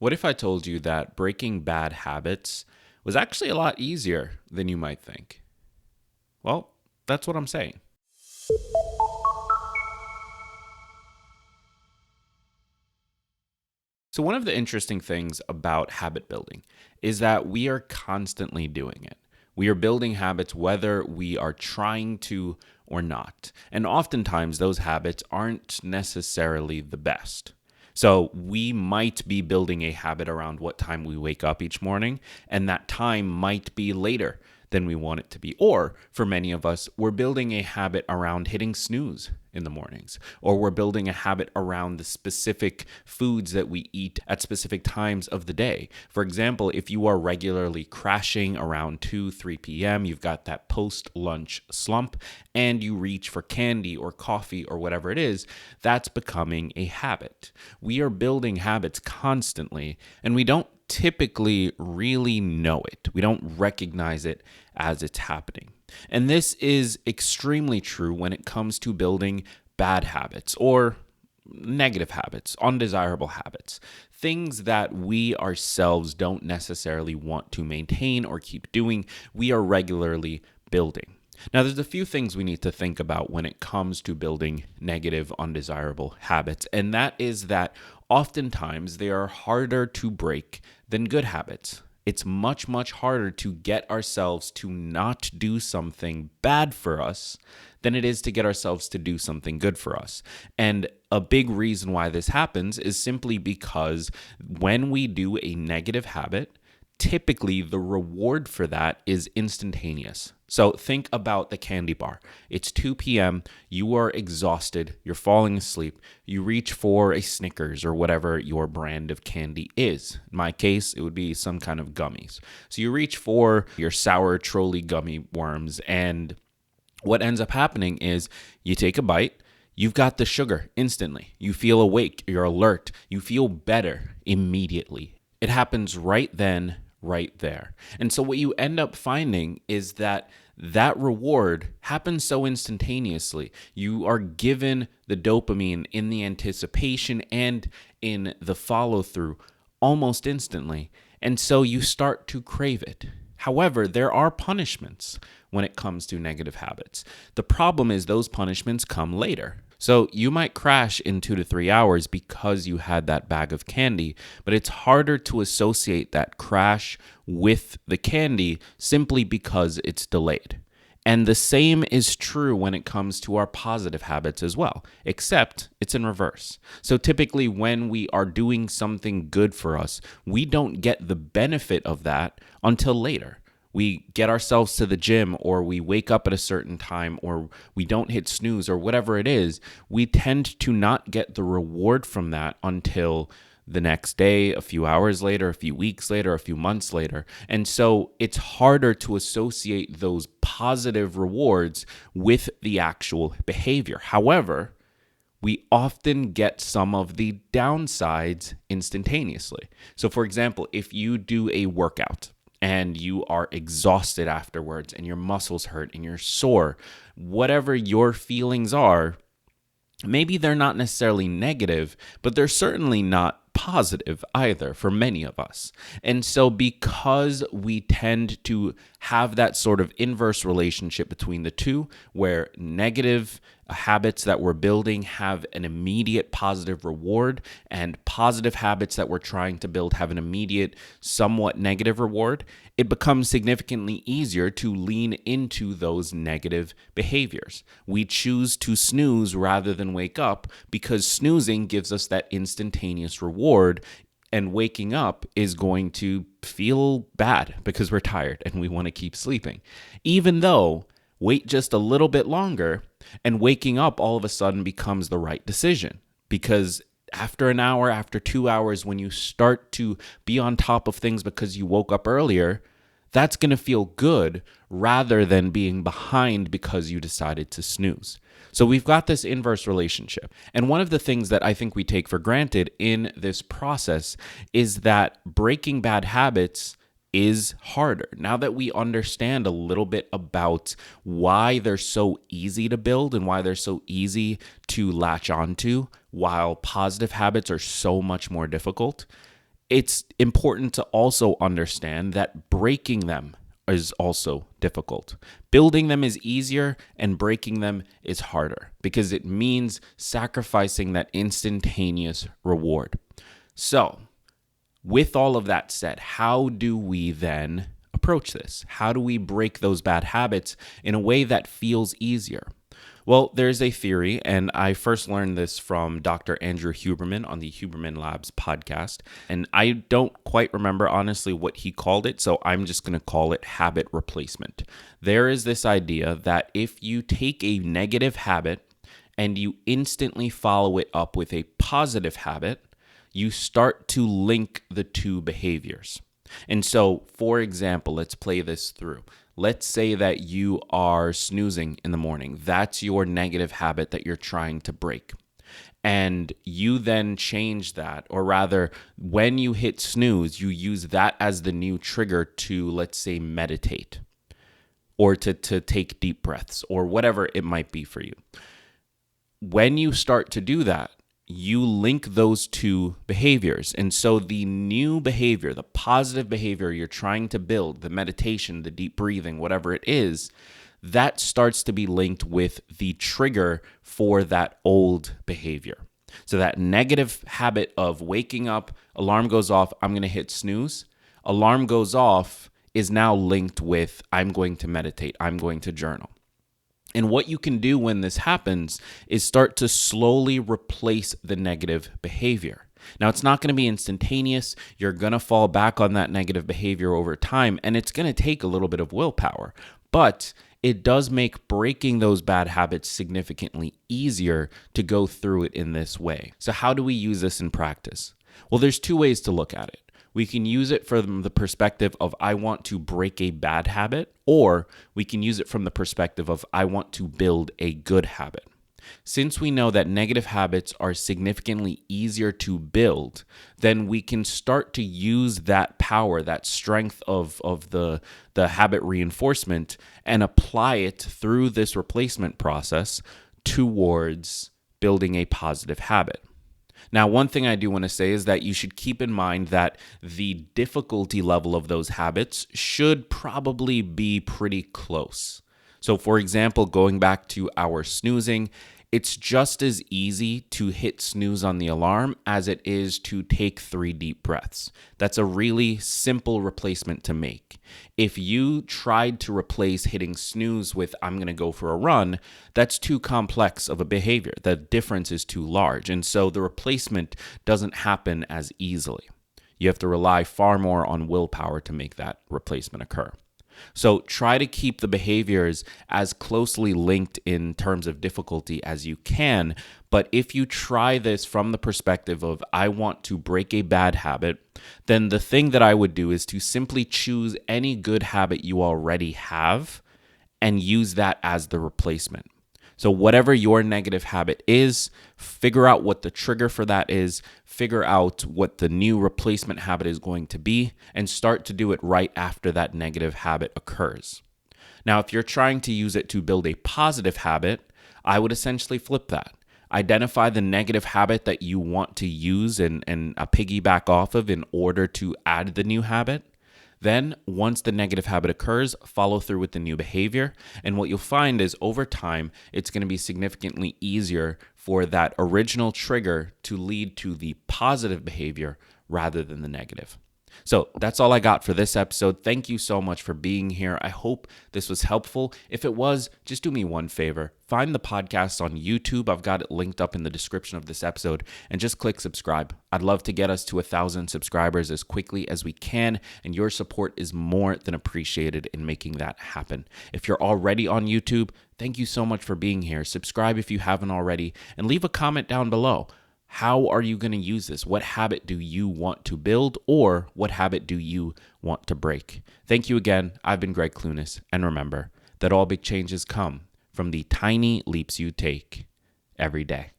What if I told you that breaking bad habits was actually a lot easier than you might think? Well, that's what I'm saying. So, one of the interesting things about habit building is that we are constantly doing it. We are building habits whether we are trying to or not. And oftentimes, those habits aren't necessarily the best. So, we might be building a habit around what time we wake up each morning, and that time might be later than we want it to be. Or for many of us, we're building a habit around hitting snooze in the mornings, or we're building a habit around the specific foods that we eat at specific times of the day. For example, if you are regularly crashing around 2, 3 p.m., you've got that post-lunch slump, and you reach for candy or coffee or whatever it is, that's becoming a habit. We are building habits constantly, and we don't typically really know it. We don't recognize it as it's happening. And this is extremely true when it comes to building bad habits or negative habits, undesirable habits, things that we ourselves don't necessarily want to maintain or keep doing, we are regularly building. Now, there's a few things we need to think about when it comes to building negative, undesirable habits, and that is that oftentimes they are harder to break than good habits. It's much, much harder to get ourselves to not do something bad for us than it is to get ourselves to do something good for us. And a big reason why this happens is simply because when we do a negative habit, typically the reward for that is instantaneous. So think about the candy bar. It's 2 p.m., you are exhausted, you're falling asleep, you reach for a Snickers or whatever your brand of candy is. In my case, it would be some kind of gummies. So you reach for your sour trolley gummy worms, and what ends up happening is you take a bite, you've got the sugar instantly. You feel awake, you're alert, you feel better immediately. It happens right then, right there. And so what you end up finding is that reward happens so instantaneously. You are given the dopamine in the anticipation and in the follow through almost instantly. And so you start to crave it. However, there are punishments when it comes to negative habits. The problem is those punishments come later. So you might crash in 2 to 3 hours because you had that bag of candy, but it's harder to associate that crash with the candy simply because it's delayed. And the same is true when it comes to our positive habits as well, except it's in reverse. So typically when we are doing something good for us, we don't get the benefit of that until later. We get ourselves to the gym, or we wake up at a certain time, or we don't hit snooze, or whatever it is, we tend to not get the reward from that until the next day, a few hours later, a few weeks later, a few months later. And so it's harder to associate those positive rewards with the actual behavior. However, we often get some of the downsides instantaneously. So for example, if you do a workout, and you are exhausted afterwards, and your muscles hurt, and you're sore, whatever your feelings are, maybe they're not necessarily negative, but they're certainly not positive either for many of us. And so because we tend to have that sort of inverse relationship between the two, where negative habits that we're building have an immediate positive reward, and positive habits that we're trying to build have an immediate, somewhat negative reward, it becomes significantly easier to lean into those negative behaviors. We choose to snooze rather than wake up because snoozing gives us that instantaneous reward, and waking up is going to feel bad because we're tired and we want to keep sleeping. Even though wait just a little bit longer, and waking up all of a sudden becomes the right decision, because after an hour, after 2 hours, when you start to be on top of things because you woke up earlier, that's going to feel good rather than being behind because you decided to snooze. So we've got this inverse relationship. And one of the things that I think we take for granted in this process is that breaking bad habits is harder. Now that we understand a little bit about why they're so easy to build and why they're so easy to latch onto, while positive habits are so much more difficult, it's important to also understand that breaking them is also difficult. Building them is easier and breaking them is harder because it means sacrificing that instantaneous reward. So, with all of that said, how do we then approach this? How do we break those bad habits in a way that feels easier? Well, there's a theory, and I first learned this from Dr. Andrew Huberman on the Huberman Labs podcast. And I don't quite remember, honestly, what he called it, so I'm just going to call it habit replacement. There is this idea that if you take a negative habit and you instantly follow it up with a positive habit, you start to link the two behaviors. And so, for example, let's play this through. Let's say that you are snoozing in the morning. That's your negative habit that you're trying to break. And you then change that, or rather, when you hit snooze, you use that as the new trigger to, let's say, meditate or to take deep breaths or whatever it might be for you. When you start to do that, you link those two behaviors. And so the new behavior, the positive behavior you're trying to build, the meditation, the deep breathing, whatever it is, that starts to be linked with the trigger for that old behavior. So that negative habit of waking up, alarm goes off, I'm going to hit snooze. Alarm goes off is now linked with I'm going to meditate, I'm going to journal. And what you can do when this happens is start to slowly replace the negative behavior. Now, it's not going to be instantaneous. You're going to fall back on that negative behavior over time, and it's going to take a little bit of willpower. But it does make breaking those bad habits significantly easier to go through it in this way. So how do we use this in practice? Well, there's two ways to look at it. We can use it from the perspective of I want to break a bad habit, or we can use it from the perspective of I want to build a good habit. Since we know that negative habits are significantly easier to build, then we can start to use that power, that strength of the habit reinforcement and apply it through this replacement process towards building a positive habit. Now, one thing I do want to say is that you should keep in mind that the difficulty level of those habits should probably be pretty close. So, for example, going back to our snoozing, it's just as easy to hit snooze on the alarm as it is to take 3 deep breaths. That's a really simple replacement to make. If you tried to replace hitting snooze with I'm going to go for a run, that's too complex of a behavior. The difference is too large. And so the replacement doesn't happen as easily. You have to rely far more on willpower to make that replacement occur. So try to keep the behaviors as closely linked in terms of difficulty as you can. But if you try this from the perspective of I want to break a bad habit, then the thing that I would do is to simply choose any good habit you already have and use that as the replacement. So whatever your negative habit is, figure out what the trigger for that is, figure out what the new replacement habit is going to be, and start to do it right after that negative habit occurs. Now, if you're trying to use it to build a positive habit, I would essentially flip that. Identify the negative habit that you want to use and piggyback off of in order to add the new habit. Then, once the negative habit occurs, follow through with the new behavior. And what you'll find is over time, it's going to be significantly easier for that original trigger to lead to the positive behavior rather than the negative. So that's all I got for this episode. Thank you so much for being here. I hope this was helpful. If it was, just do me one favor. Find the podcast on YouTube. I've got it linked up in the description of this episode, and just click subscribe. I'd love to get us to 1,000 subscribers as quickly as we can, and your support is more than appreciated in making that happen. If you're already on YouTube, thank you so much for being here. Subscribe if you haven't already, and leave a comment down below. How are you going to use this? What habit do you want to build, or what habit do you want to break? Thank you again. I've been Greg Clunis, and remember that all big changes come from the tiny leaps you take every day.